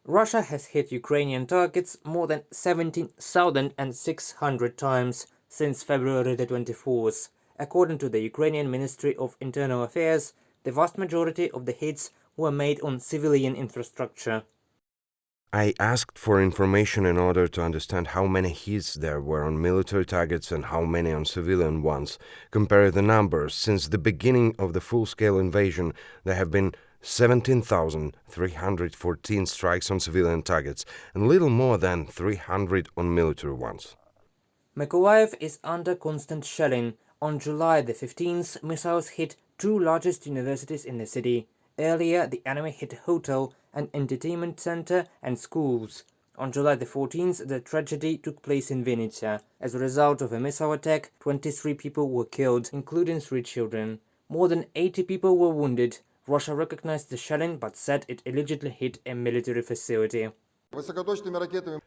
Russia has hit Ukrainian targets more than 17,600 times since February the 24th. According to the Ukrainian Ministry of Internal Affairs, the vast majority of the hits were made on civilian infrastructure. I asked for information in order to understand how many hits there were on military targets and how many on civilian ones. Compare the numbers. Since the beginning of the full-scale invasion, there have been 17,314 strikes on civilian targets and little more than 300 on military ones. Mykolaiv is under constant shelling. On July the 15th, missiles hit two largest universities in the city. Earlier, the enemy hit a hotel, an entertainment center, and schools. On July the 14th, the tragedy took place in Vinnytsia. As a result of a missile attack, 23 people were killed, including 3 children. More than 80 people were wounded. Russia recognized the shelling but said it allegedly hit a military facility.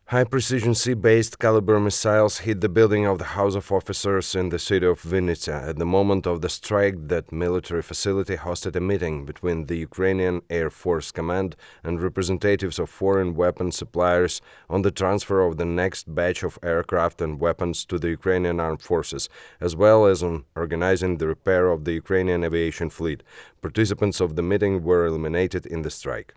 High-precision sea-based caliber missiles hit the building of the House of Officers in the city of Vinnytsia. At the moment of the strike, that military facility hosted a meeting between the Ukrainian Air Force Command and representatives of foreign weapon suppliers on the transfer of the next batch of aircraft and weapons to the Ukrainian armed forces, as well as on organizing the repair of the Ukrainian aviation fleet. Participants of the meeting were eliminated in the strike.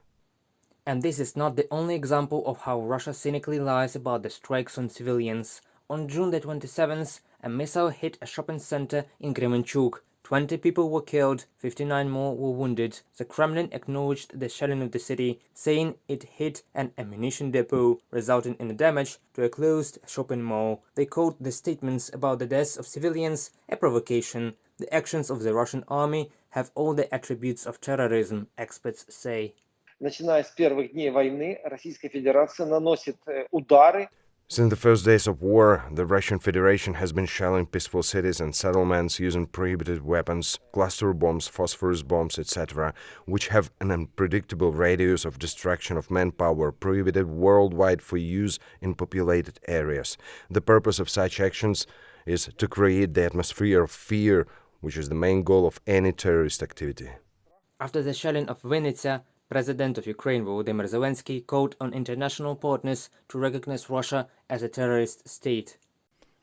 And this is not the only example of how Russia cynically lies about the strikes on civilians. On June the 27th, a missile hit a shopping center in Kremenchuk. 20 people were killed, 59 more were wounded. The Kremlin acknowledged the shelling of the city, saying it hit an ammunition depot, resulting in damage to a closed shopping mall. They called the statements about the deaths of civilians a provocation. The actions of the Russian army have all the attributes of terrorism, experts say. Начиная с первых дней войны, Российская Федерация наносит удары. Since the first days of war, the Russian Federation has been shelling peaceful cities and settlements using prohibited weapons, cluster bombs, phosphorus bombs, etc., which have an unpredictable radius of destruction of manpower prohibited worldwide for use in populated areas. The purpose of such actions is to create the atmosphere of fear, which is the main goal of any terrorist activity. After the shelling of Vinnytsia, President of Ukraine Volodymyr Zelenskyy called on international partners to recognize Russia as a terrorist state.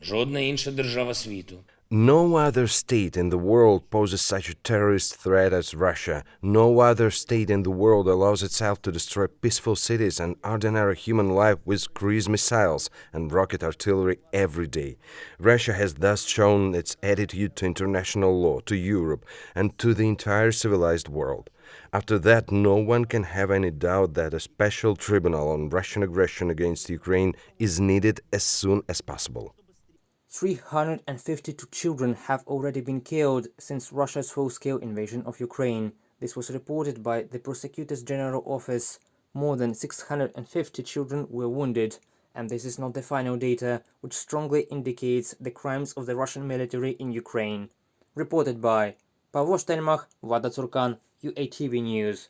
Жодна інша держава світу. No other state in the world poses such a terrorist threat as Russia. No other state in the world allows itself to destroy peaceful cities and ordinary human life with cruise missiles and rocket artillery every day. Russia has thus shown its attitude to international law, to Europe, and to the entire civilized world. After that, no one can have any doubt that a special tribunal on Russian aggression against Ukraine is needed as soon as possible. 352 children have already been killed since Russia's full-scale invasion of Ukraine. This was reported by the Prosecutor's General Office. More than 650 children were wounded. And this is not the final data, which strongly indicates the crimes of the Russian military in Ukraine. Reported by Pavlo Stelmach, Vlada Tsurkan, UATV News.